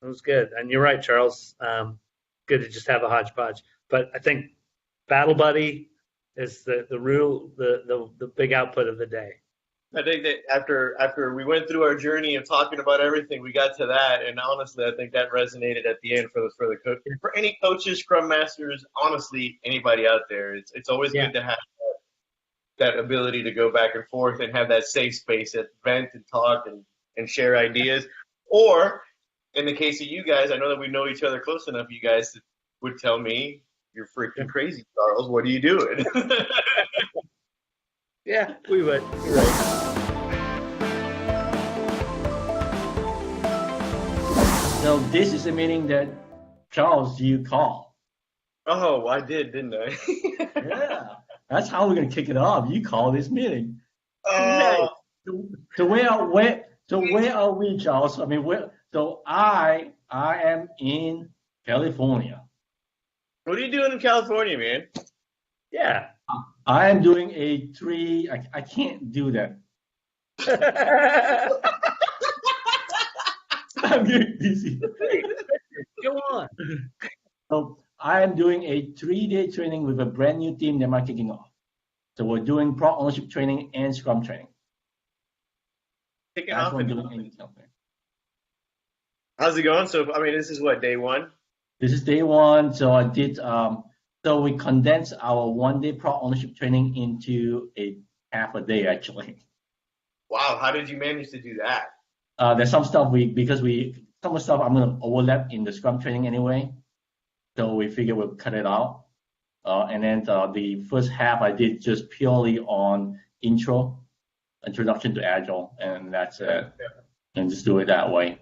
It was good. And you're right, Charles. Good to just have a hodgepodge. But I think Battle Buddy is the real the big output of the day. I think that after we went through our journey of talking about everything, we got to that, and honestly, I think that resonated at the end for the coach, for any coaches, Scrum Masters, honestly, anybody out there. It's always good to have that ability to go back and forth and have that safe space to vent and talk and share ideas. Or in the case of you guys, I know that we know each other close enough. You guys would tell me, "You're freaking crazy, Charles. What are you doing?" Yeah, we would. You're right. So this is a meeting that, Charles, you called. Oh, I did, didn't I? Yeah, that's how we're gonna kick it off. You call this meeting. Oh. So where are we, Charles? I mean, I am in California. What are you doing in California, man? Yeah. I am doing a 3. I can't do that. I'm getting busy. Go on. So I am doing a 3-day training with a brand new team that I'm kicking off. So we're doing product ownership training and Scrum training. Kicking off. How's it going? So, I mean, this is what, day 1? This is day 1. So I did. So we condensed our 1-day product ownership training into a half a day, actually. Wow, how did you manage to do that? There's some stuff some stuff I'm going to overlap in the Scrum training anyway. So we figure we'll cut it out. And then the first half I did just purely on introduction to Agile, and that's it. And just do it that way.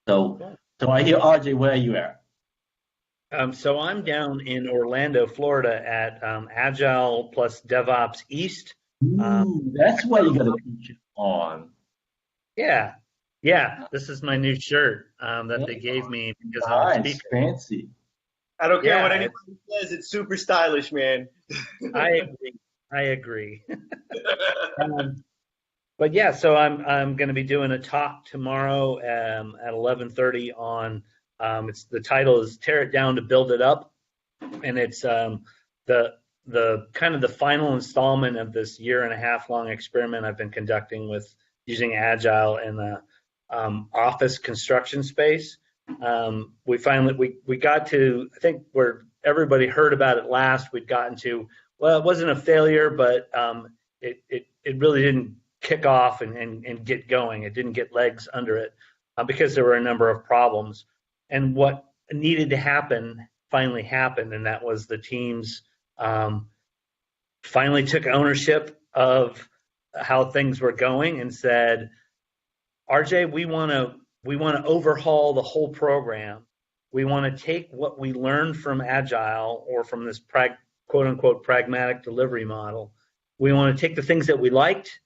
So I hear RJ, where are you at? So I'm down in Orlando, Florida at Agile plus DevOps East. That's why you got a picture on. Yeah. This is my new shirt that they gave me because I'm speaking. Fancy. I don't care what anybody says. It's super stylish, man. I agree. But yeah, so I'm going to be doing a talk tomorrow at 11:30 on. The title is "Tear It Down to Build It Up," and it's the kind of the final installment of this 1.5 long experiment I've been conducting with using Agile in the office construction space. We finally we got to, I think, where everybody heard about it last. We'd gotten to, well, it wasn't a failure, but it really didn't kick off and get going. It didn't get legs under it because there were a number of problems. And what needed to happen finally happened, and that was the teams finally took ownership of how things were going and said, RJ, we want to overhaul the whole program. We want to take what we learned from Agile or from this quote unquote pragmatic delivery model. We want to take the things that we liked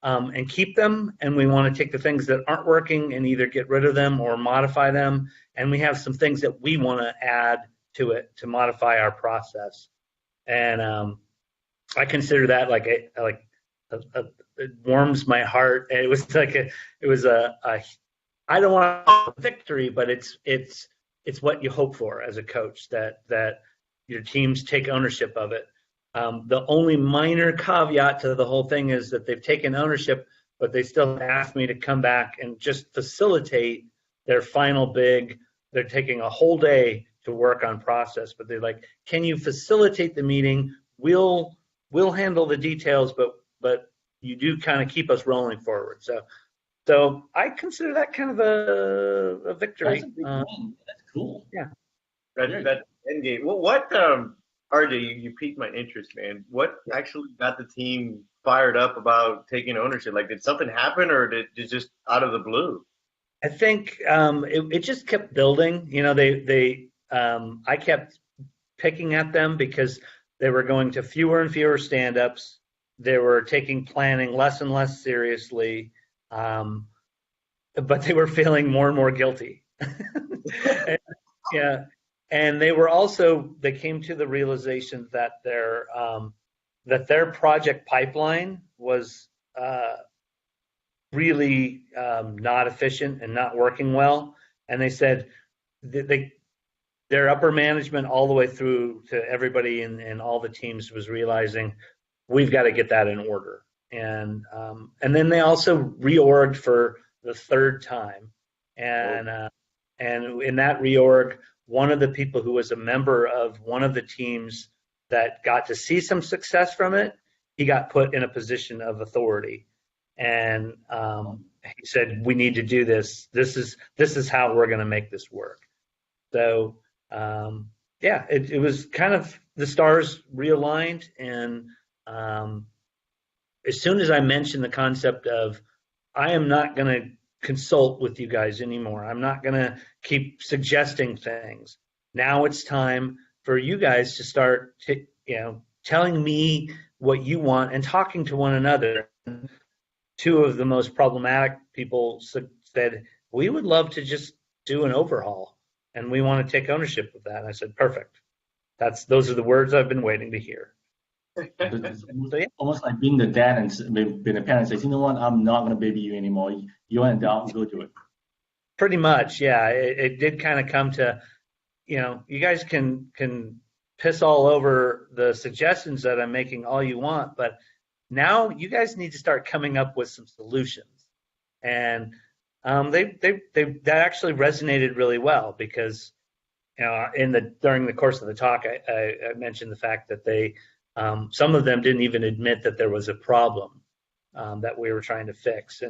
and keep them, and we want to take the things that aren't working and either get rid of them or modify them. And we have some things that we want to add to it to modify our process. And I consider that like it warms my heart. It was I don't want a victory, but it's what you hope for as a coach, that your teams take ownership of it. The only minor caveat to the whole thing is that they've taken ownership, but they still asked me to come back and just facilitate their final they're taking a whole day to work on process, but they're like, can you facilitate the meeting? We'll handle the details, but you do kind of keep us rolling forward. So I consider that kind of a victory. That's cool. Yeah. That's end game. Well, what RJ, you piqued my interest, man. What actually got the team fired up about taking ownership? Like, did something happen, or did it just out of the blue? I think it just kept building. You know, I kept picking at them because they were going to fewer and fewer stand-ups. They were taking planning less and less seriously, but they were feeling more and more guilty. And they came to the realization that their project pipeline was really not efficient and not working well. and they said their upper management all the way through to everybody in all the teams was realizing we've got to get that in order. And then they also reorged for the third time, and in that reorg, one of the people who was a member of one of the teams that got to see some success from it, he got put in a position of authority, and he said, "We need to do this. This is how we're going to make this work." So it was kind of the stars realigned, and as soon as I mentioned the concept of I am not going to consult with you guys anymore, I'm not going to keep suggesting things. Now it's time for you guys to start telling me what you want and talking to one another. Two of the most problematic people said, we would love to just do an overhaul, and we want to take ownership of that. And I said, perfect. Those are the words I've been waiting to hear. It's almost like being the dad and being a parent says, you know what, I'm not going to baby you anymore. You want to go do it. Pretty much, yeah. It did kind of come to, you guys can piss all over the suggestions that I'm making all you want, but now you guys need to start coming up with some solutions. And that actually resonated really well because during the course of the talk, I mentioned the fact that they some of them didn't even admit that there was a problem that we were trying to fix,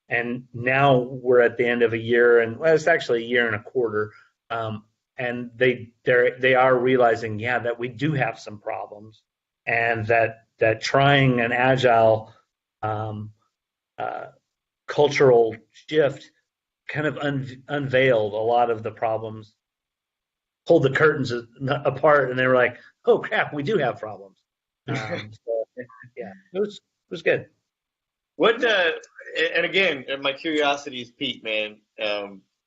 and now we're at the end of a year, and it's actually a year and a quarter, and they are realizing, that we do have some problems, and that trying an agile cultural shift kind of unveiled a lot of the problems, pulled the curtains apart, and they were like, oh crap, we do have problems. It was good. What and again, my curiosity is piqued, man.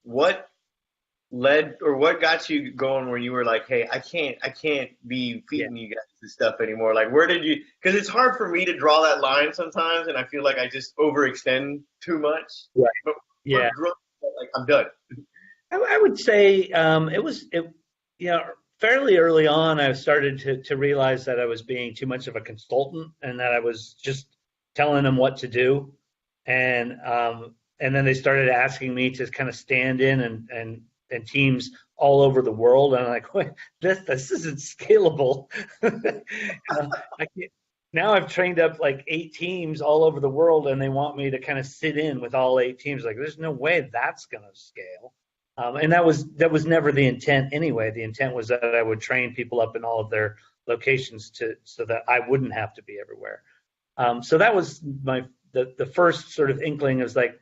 What led or what got you going where you were like, hey, I can't be feeding you guys this stuff anymore? Like, where did you? Because it's hard for me to draw that line sometimes, and I feel like I just overextend too much. Right. But yeah. Like, I'm done. I would say fairly early on, I started to realize that I was being too much of a consultant and that I was just telling them what to do. And then they started asking me to kind of stand in and teams all over the world. And I'm like, wait, this isn't scalable. Now I've trained up like 8 teams all over the world, and they want me to kind of sit in with all 8 teams. Like, there's no way that's going to scale. And that was never the intent anyway. The intent was that I would train people up in all of their locations so that I wouldn't have to be everywhere. So that was the first sort of inkling is like,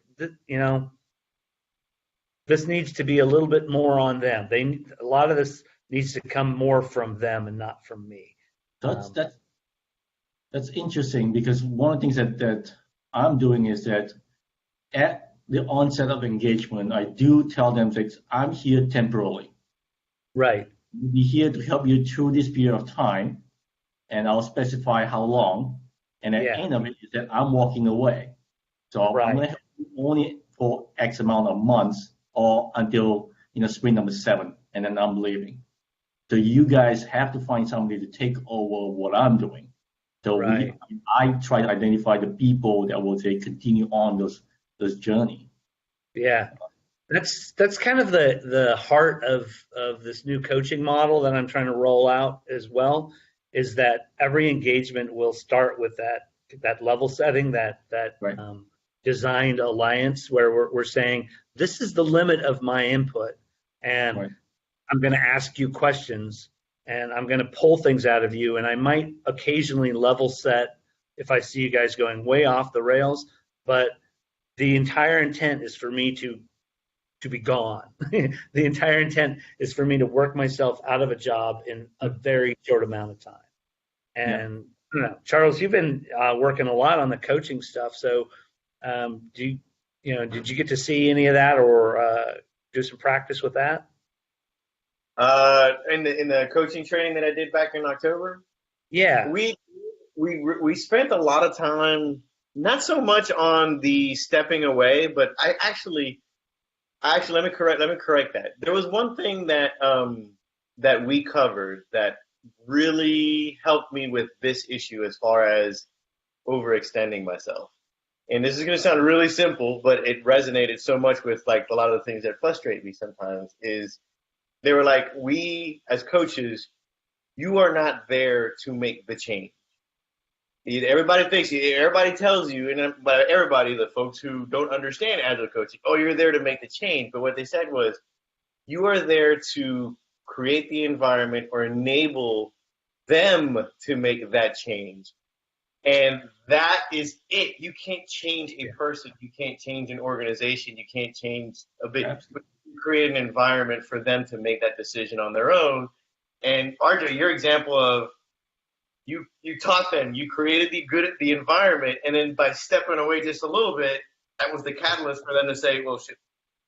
this needs to be a little bit more on them. A lot of this needs to come more from them and not from me. That's interesting, because one of the things that I'm doing is that at the onset of engagement, I do tell them that I'm here temporarily. Right. I'll be here to help you through this period of time, and I'll specify how long. And at the end of it is that I'm walking away. So I'm going to help you only for X amount of months or until sprint number 7, and then I'm leaving. So you guys have to find somebody to take over what I'm doing. So I try to identify the people that will continue on this journey. Yeah, that's kind of the heart of this new coaching model that I'm trying to roll out as well, is that every engagement will start with that level setting, that designed alliance where we're saying, this is the limit of my input, and I'm going to ask you questions, and I'm going to pull things out of you, and I might occasionally level set if I see you guys going way off the rails, but the entire intent is for me to be gone. The entire intent is for me to work myself out of a job in a very short amount of time. And Charles, you've been working a lot on the coaching stuff. So did you get to see any of that or do some practice with that? In the coaching training that I did back in October? Yeah. We spent a lot of time, not so much on the stepping away, but I actually Actually, let me correct that. There was one thing that that we covered that really helped me with this issue as far as overextending myself. And this is going to sound really simple, but it resonated so much with like a lot of the things that frustrate me sometimes is they were like, we as coaches, you are not there to make the change. Everybody tells you, and by everybody, the folks who don't understand agile coaching, oh, you're there to make the change. But what they said was, you are there to create the environment or enable them to make that change. And that is it. You can't change a person. You can't change an organization. You can't change a bit. But you create an environment for them to make that decision on their own. And RJ, your example of you taught them, you created the environment, and then by stepping away just a little bit, that was the catalyst for them to say, well, shit,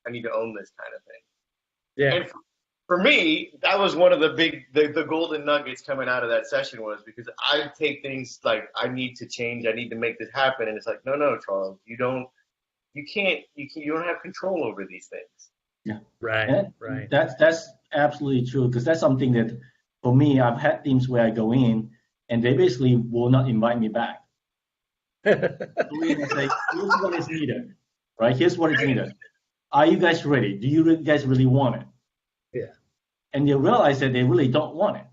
I need to own this kind of thing. Yeah. And for me, that was one of the golden nuggets coming out of that session was because I take things like I need to change, I need to make this happen, and it's like, no, Charles, you don't have control over these things. Yeah, right. That's absolutely true because that's something that for me, I've had teams where I go in and they basically will not invite me back. Go in and say, here's what is needed, right? Here's what is needed. Are you guys ready? Do you guys really want it? Yeah. And they realize that they really don't want it.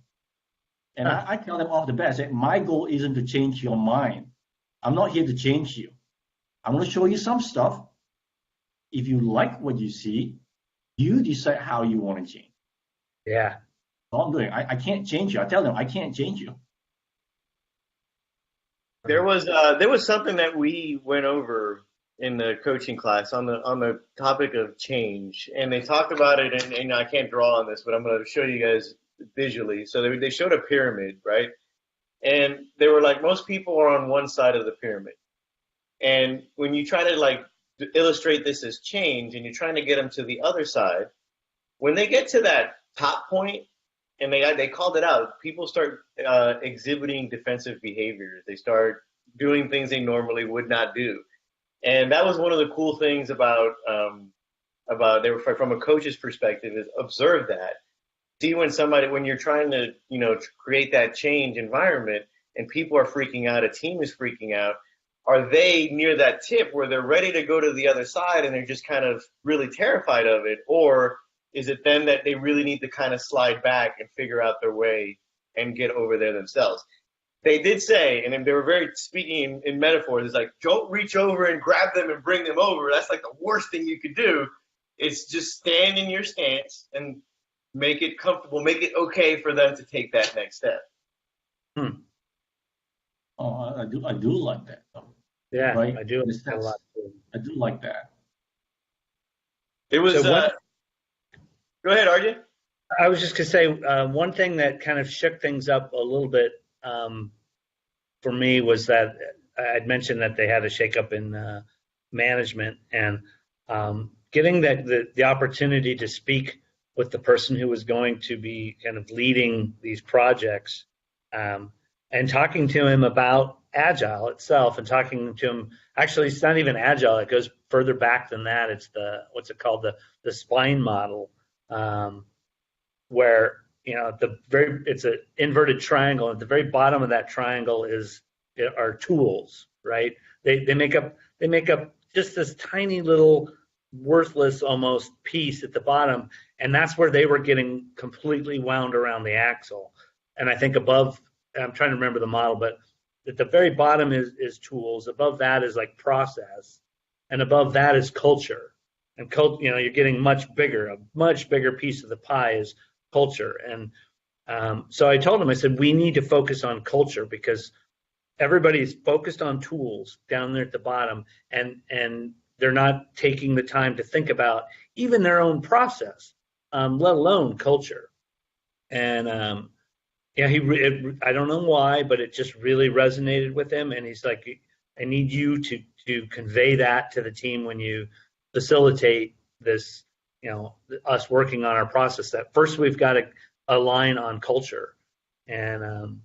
And I tell them off the bat, I say, my goal isn't to change your mind. I'm not here to change you. I'm going to show you some stuff. If you like what you see, you decide how you want to change. Yeah. All I'm doing, I can't change you. I tell them, I can't change you. There was something that we went over in the coaching class on the topic of change, and they talked about it, and I can't draw on this, but I'm going to show you guys visually. So they showed a pyramid, right? And they were like, most people are on one side of the pyramid. And when you try to like illustrate this as change and you're trying to get them to the other side, when they get to that top point, and they called it out, people start exhibiting defensive behaviors. They start doing things they normally would not do. And that was one of the cool things about they were from a coach's perspective is observe that. See when you're trying to, create that change environment and people are freaking out, a team is freaking out, are they near that tip where they're ready to go to the other side and they're just kind of really terrified of it? Or is it then that they really need to kind of slide back and figure out their way and get over there themselves? They did say, and they were very speaking in metaphors, it's like, don't reach over and grab them and bring them over. That's like the worst thing you could do. It's just stand in your stance and make it comfortable, make it okay for them to take that next step. Oh, I do like that. Yeah, right? I do. A lot too. I do like that. It was. Go ahead, RJ. I was just gonna say one thing that kind of shook things up a little bit for me was that I'd mentioned that they had a shakeup in management and getting the opportunity to speak with the person who was going to be kind of leading these projects and talking to him about Agile itself and talking to him. Actually, it's not even Agile. It goes further back than that. It's what's it called? The spline model. Where it's an inverted triangle. At the very bottom of that triangle are tools, right? They make up just this tiny little worthless almost piece at the bottom, and that's where they were getting completely wound around the axle. And I think above, I'm trying to remember the model, but at the very bottom is tools. Above that is like process, and above that is culture. And you're getting a much bigger piece of the pie is culture. And so I told him, I said, we need to focus on culture because everybody's focused on tools down there at the bottom, and they're not taking the time to think about even their own process, let alone culture. And I don't know why, but it just really resonated with him. And he's like, I need you to convey that to the team when you facilitate this, us working on our process. That first we've got to align on culture. And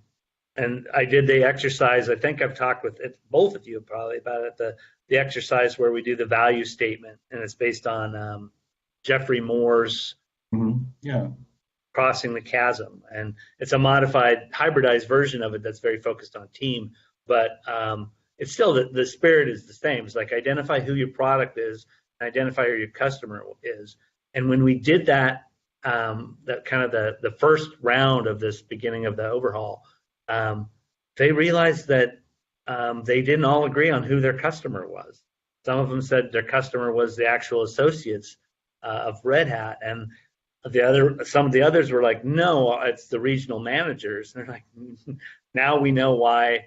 I did the exercise. I think I've talked with both of you probably about it. The exercise where we do the value statement, and it's based on Jeffrey Moore's Yeah. Crossing the Chasm, and it's a modified, hybridized version of it that's very focused on team, but it's still the spirit is the same. It's like identify who your product is, identify who your customer is, and when we did that, that kind of the first round of this beginning of the overhaul, they realized that they didn't all agree on who their customer was. Some of them said their customer was the actual associates of Red Hat, and some of the others were like, no, it's the regional managers. And they're like, now we know why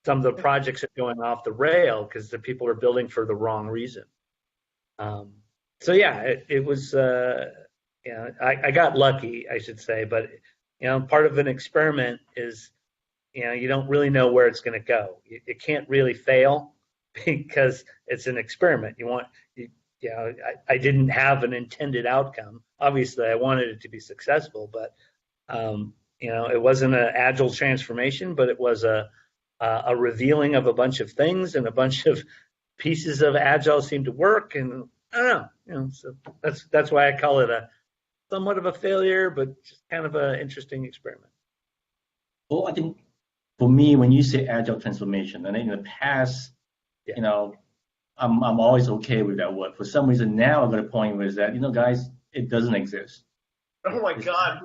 some of the projects are going off the rail, because the people are building for the wrong reason. So yeah, it was, I got lucky, I should say, but part of an experiment is, you don't really know where it's going to go. It can't really fail because it's an experiment. I didn't have an intended outcome. Obviously, I wanted it to be successful, but it wasn't an agile transformation, but it was a revealing of a bunch of things, and a bunch of pieces of agile seemed to work. And I don't know, so that's why I call it a somewhat of a failure, but just kind of an interesting experiment. Well, I think for me, when you say agile transformation, and in the past, I'm always okay with that word. For some reason now, I've got a point where is that, guys, it doesn't exist. Oh my God.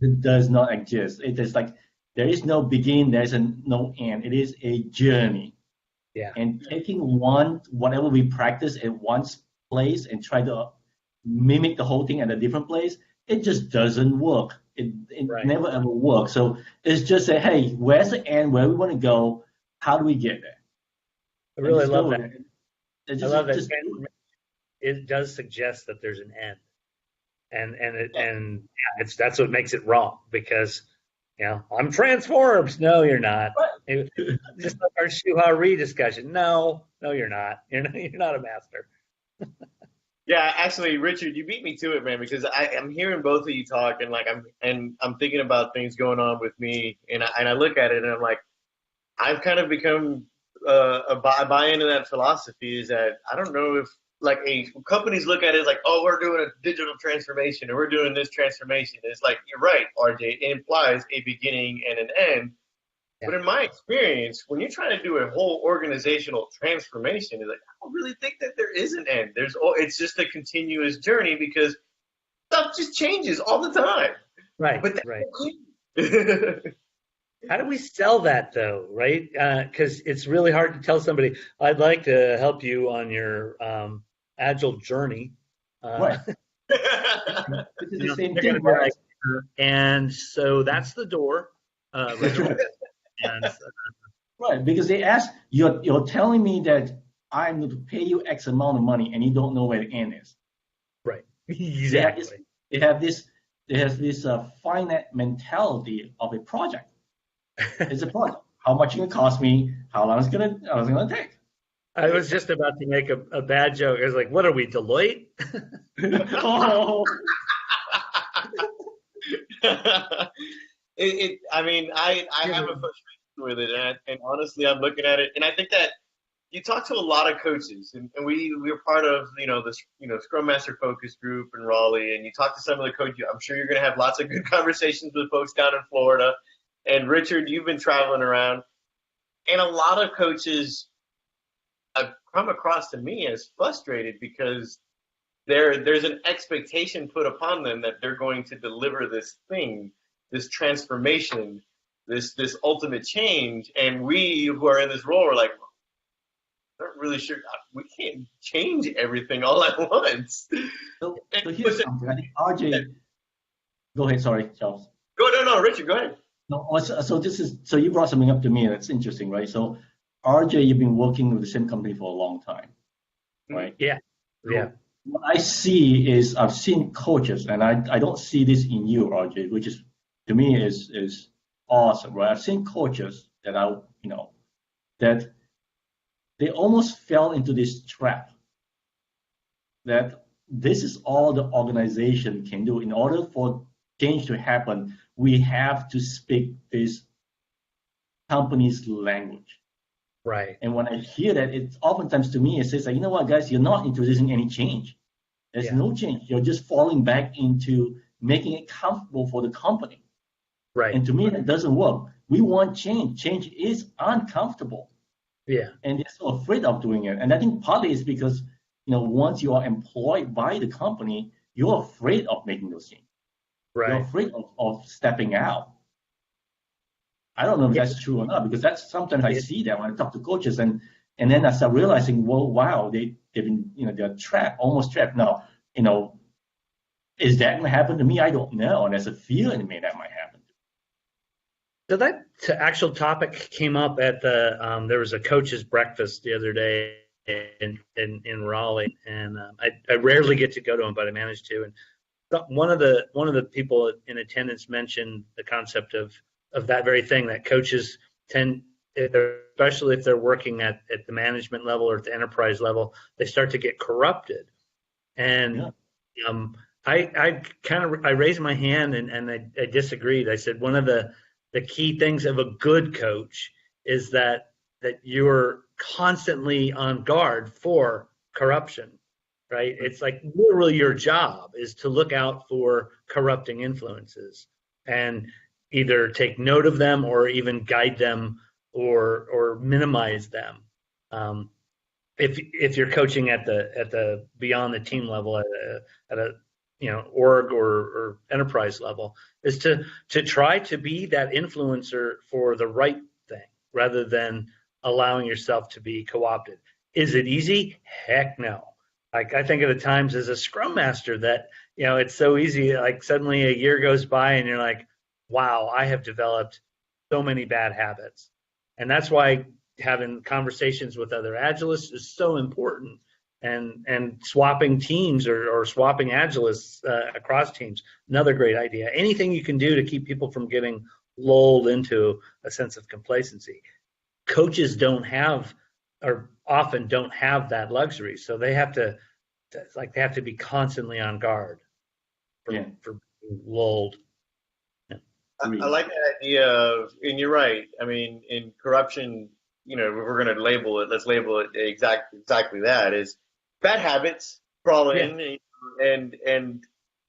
It does not exist. It is like there is no beginning, there's no end. It is a journey. Yeah. And taking whatever we practice at one place and try to mimic the whole thing at a different place, it just doesn't work. It Right. never ever works. So it's just say, hey, where's the end? Where we want to go? How do we get there? I really love that. I love that. It does suggest that there's an end, and that's what makes it wrong, because I'm transformed. No, you're not. Just like our Shuha Re discussion. No, you're not. You're not a master. Yeah, actually, Richard, you beat me to it, man, because I'm hearing both of you talk, and I'm thinking about things going on with me, and I look at it and I'm like, I've kind of become I buy into that philosophy, is that I don't know if companies look at it as like, oh, we're doing a digital transformation, or we're doing this transformation. And it's like, you're right, RJ, it implies a beginning and an end. Yeah. But in my experience, when you're trying to do a whole organizational transformation, it's like, I don't really think that there is an end. It's just a continuous journey, because stuff just changes all the time. Right. But right. How do we sell that, though, right? Because it's really hard to tell somebody, I'd like to help you on your agile journey. Right. This is the same thing, right? And so that's the door. Right, because they ask, you're telling me that I'm going to pay you X amount of money, and you don't know where the end is. Right. Exactly. They have this finite mentality of a project. It's a project. How much it going to cost me? How long is it going to take? I was just about to make a bad joke. I was like, what are we, Deloitte? Oh. I have a frustration with it, and honestly, I'm looking at it, and I think that you talk to a lot of coaches, and we're part of this Scrum Master focus group in Raleigh, and you talk to some of the coaches. I'm sure you're going to have lots of good conversations with folks down in Florida. And Richard, you've been traveling around, and a lot of coaches have come across to me as frustrated, because there's an expectation put upon them that they're going to deliver this thing, this transformation, this ultimate change, and we who are in this role are like, I'm not really sure. We can't change everything all at once. So here's something. I think RJ, go ahead. Sorry, Charles. No, Richard, go ahead. No, so you brought something up to me that's interesting, right? So RJ, you've been working with the same company for a long time, right? Yeah. So what I see is, I've seen coaches, and I don't see this in you, RJ, which is, to me, is awesome, right? I've seen coaches that that they almost fell into this trap, that this is all the organization can do. In order for change to happen, we have to speak this company's language. Right. And when I hear that, it's oftentimes to me, it says, like, you know what, guys, you're not introducing any change. There's no change. You're just falling back into making it comfortable for the company. Right. And to me, that doesn't work. We want change. Change is uncomfortable. Yeah. And they're so afraid of doing it. And I think partly is because, once you are employed by the company, you're afraid of making those changes. Right. You're afraid of stepping out. I don't know if that's true or not, because that's sometimes I see that when I talk to coaches, and then I start realizing, well, wow, they've been, they're trapped, almost trapped. Now, is that going to happen to me? I don't know. And there's a feeling to me that might happen. So that actual topic came up at the there was a coach's breakfast the other day in Raleigh, and I rarely get to go to them, but I managed to. And one of the people in attendance mentioned the concept of that very thing, that coaches tend, especially if they're working at the management level or at the enterprise level, they start to get corrupted. And I raised my hand and I disagreed. I said one of the key things of a good coach is that you're constantly on guard for corruption, right? It's like literally your job is to look out for corrupting influences and either take note of them or even guide them or minimize them. If you're coaching at the beyond the team level at a org or enterprise level, is to try to be that influencer for the right thing rather than allowing yourself to be co-opted. Is it easy? Heck no. Like, I think of the times as a Scrum Master that, it's so easy, like suddenly a year goes by and you're like, wow, I have developed so many bad habits. And that's why having conversations with other Agilists is so important. And swapping teams or swapping Agilists across teams, another great idea. Anything you can do to keep people from getting lulled into a sense of complacency. Coaches don't have, or often don't have, that luxury, so they have to be constantly on guard for being lulled. I like that idea of, and you're right. I mean, in corruption, if we're going to label it, let's label it exactly that, is bad habits crawl in, and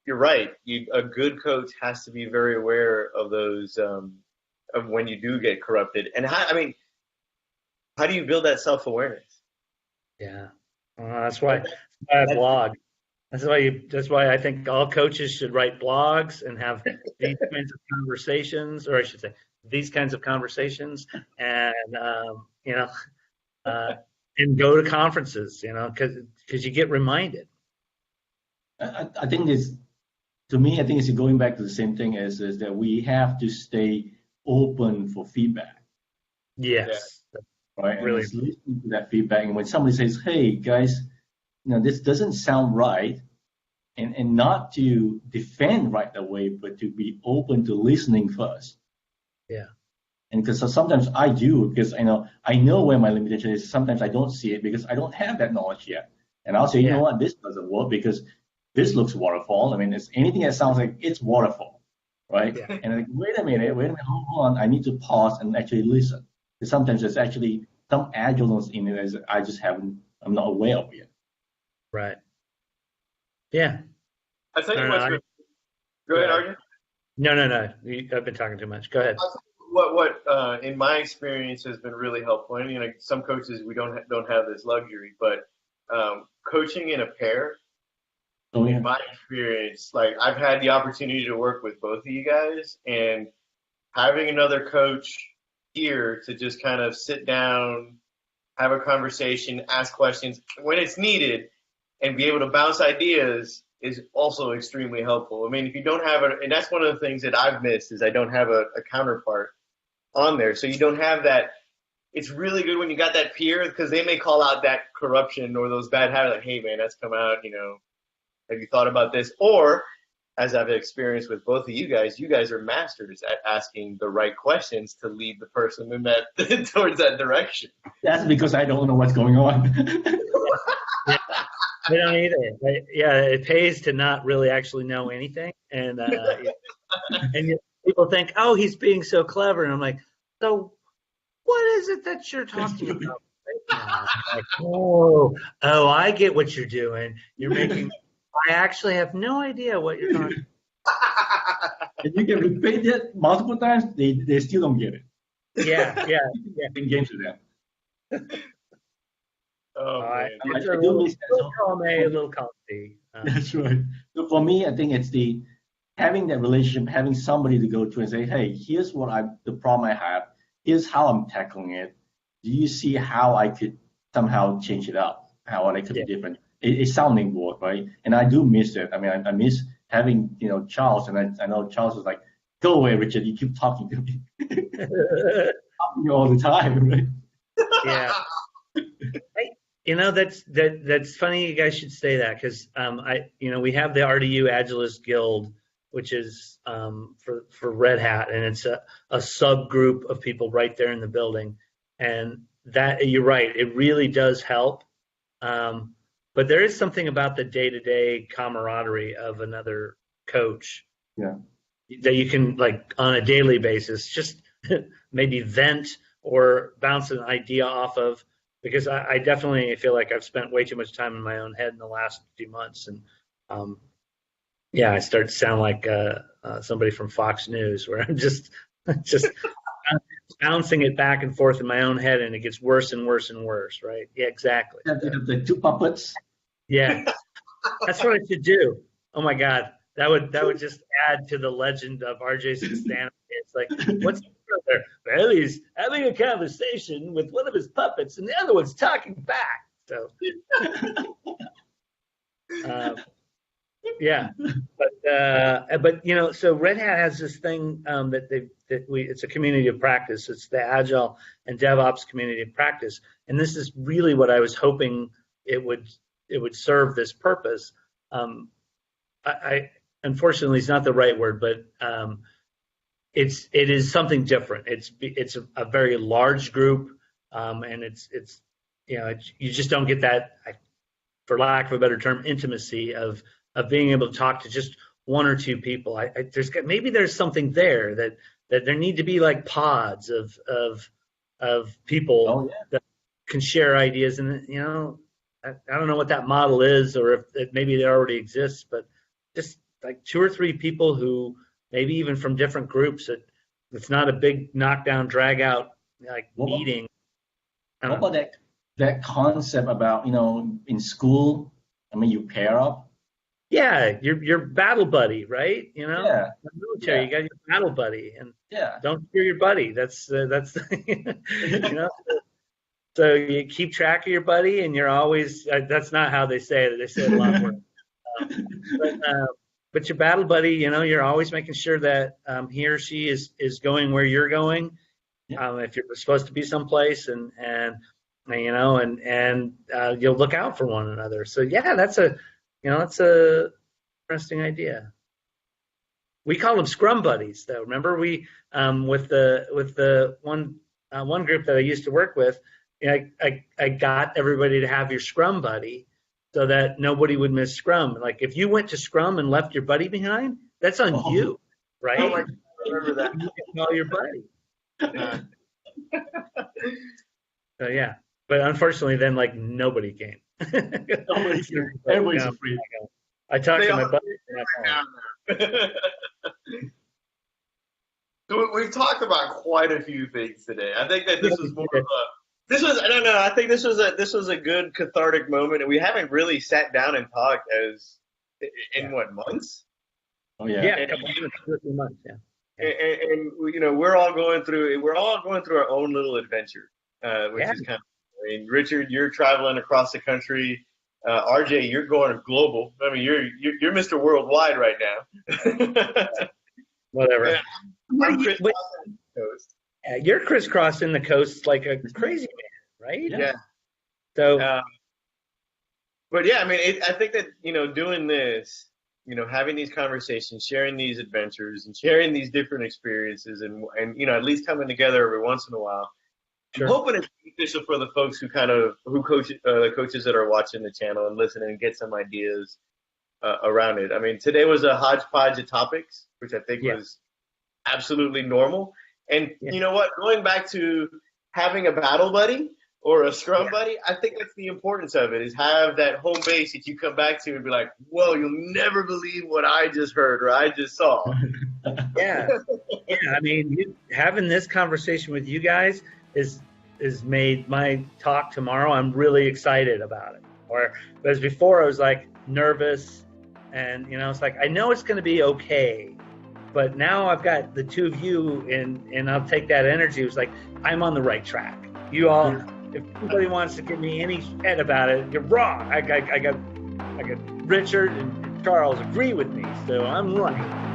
you're right. A good coach has to be very aware of those, of when you do get corrupted. And how do you build that self-awareness? Yeah, that's why I blog. That's why I think all coaches should write blogs and have these kinds of conversations, or I should say, these kinds of conversations, and and go to conferences, because you get reminded. I think it's going back to the same thing is that we have to stay open for feedback. Yes. Right. And really listen to that feedback. And when somebody says, hey, guys, this doesn't sound right, and not to defend right away, but to be open to listening first. Yeah. And because sometimes I do, because I know where my limitation is. Sometimes I don't see it because I don't have that knowledge yet. And I'll say, you know what, this doesn't work because this looks waterfall. I mean, it's anything that sounds like it's waterfall, right? Yeah. And like, wait a minute, hold on. I need to pause and actually listen. Because sometimes there's actually some agileness in it that I'm not aware of yet. Right. Yeah. I tell you what's good. Go ahead, Arjun. No. I've been talking too much. Go ahead. What in my experience has been really helpful, and some coaches we don't have this luxury, but coaching in a pair. In my experience, like I've had the opportunity to work with both of you guys, and having another coach here to just kind of sit down, have a conversation, ask questions when it's needed, and be able to bounce ideas is also extremely helpful. I mean, if you don't have and that's one of the things that I've missed is I don't have a counterpart on there. So you don't have that. It's really good when you got that peer, because they may call out that corruption or those bad habits, like, hey man, that's come out, have you thought about this? Or, as I've experienced with both of you guys are masters at asking the right questions to lead the person in that towards that direction. That's because I don't know what's going on. I don't either. It pays to not really actually know anything, and people think, oh, he's being so clever, and I'm like, so what is it that you're talking about right now? Like, oh, I get what you're doing. You're making I actually have no idea what you're talking And you can repeat it multiple times, they still don't get it. about. Yeah. In games with them. Oh, All right. man. It's I a do little miss that. column A, a little column B. That's right. So for me, I think it's the having that relationship, having somebody to go to and say, hey, here's the problem I have. Here's how I'm tackling it. Do you see how I could somehow change it up? How I could be different? It's sounding board, right? And I do miss it. I mean, I miss having, Charles, and I know Charles is like, go away, Richard. You keep talking to me. Talking to you all the time, right? Yeah. That's funny. You guys should say that because we have the RDU Agilist Guild, which is for Red Hat, and it's a subgroup of people right there in the building. And that you're right, it really does help. But there is something about the day-to-day camaraderie of another coach that you can, like, on a daily basis, just maybe vent or bounce an idea off of. Because I definitely feel like I've spent way too much time in my own head in the last few months, and I start to sound like somebody from Fox News, where I'm just bouncing it back and forth in my own head, and it gets worse and worse and worse, right? Yeah, exactly. The two puppets. Yeah, that's what I should do. Oh my God, that would just add to the legend of RJ's insanity. It's like, what's there? Well, he's having a conversation with one of his puppets, and the other one's talking back. So, but so Red Hat has this thing it's a community of practice. It's the Agile and DevOps community of practice, and this is really what I was hoping it would serve this purpose. I unfortunately, it's not the right word, but it is something different. It's a very large group, and it's you just don't get that, for lack of a better term, intimacy of being able to talk to just one or two people. There's something there that there need to be like pods of people that can share ideas, and I don't know what that model is, or if maybe it already exists, but just like two or three people who maybe even from different groups, it's not a big knockdown, drag out meeting. What about that concept about, in school, you pair up? Yeah, your battle buddy, right? In the military, you got your battle buddy, and don't fear your buddy. That's so you keep track of your buddy, and you're always. That's not how they say it. They say it a lot more. But your battle buddy, you're always making sure that he or she is going where you're going. If you're supposed to be someplace, and you'll look out for one another. So that's a interesting idea. We call them Scrum buddies, though. Remember, we with the one group that I used to work with, I got everybody to have your Scrum buddy, so that nobody would miss Scrum. Like if you went to Scrum and left your buddy behind, that's on you, right? Oh, I remember that. You can call your buddy. So but unfortunately, then nobody came. Everybody's afraid. I talked to my buddy. So we've talked about quite a few things today. I think that this was more of a. I don't know. I think this was a good cathartic moment, and we haven't really sat down and talked in what, months? Oh yeah, a couple of months. And we're all going through our own little adventure, which is kind of. I mean, Richard, you're traveling across the country. RJ, you're going global. I mean, you're Mr. Worldwide right now. Whatever. I'm crisscrossing the coast. You're crisscrossing the coast like a crazy man, right? Yeah. So, but I mean, I think that doing this, having these conversations, sharing these adventures, and sharing these different experiences, and at least coming together every once in a while. Sure. I'm hoping it's beneficial for the folks who coach the coaches that are watching the channel and listening and get some ideas around it. I mean, today was a hodgepodge of topics, which I think was absolutely normal. And you know what? Going back to having a battle buddy, or a scrum buddy, I think that's the importance of it, is have that home base that you come back to and be like, whoa, you'll never believe what I just heard or I just saw. Yeah. Yeah. I mean, having this conversation with you guys is made my talk tomorrow. I'm really excited about it. Whereas before I was like nervous and, it's like, I know it's going to be okay. But now I've got the two of you and I'll take that energy. It was like, I'm on the right track. You all, if anybody wants to give me any shit about it, you're wrong. I got Richard and Charles agree with me, so I'm right.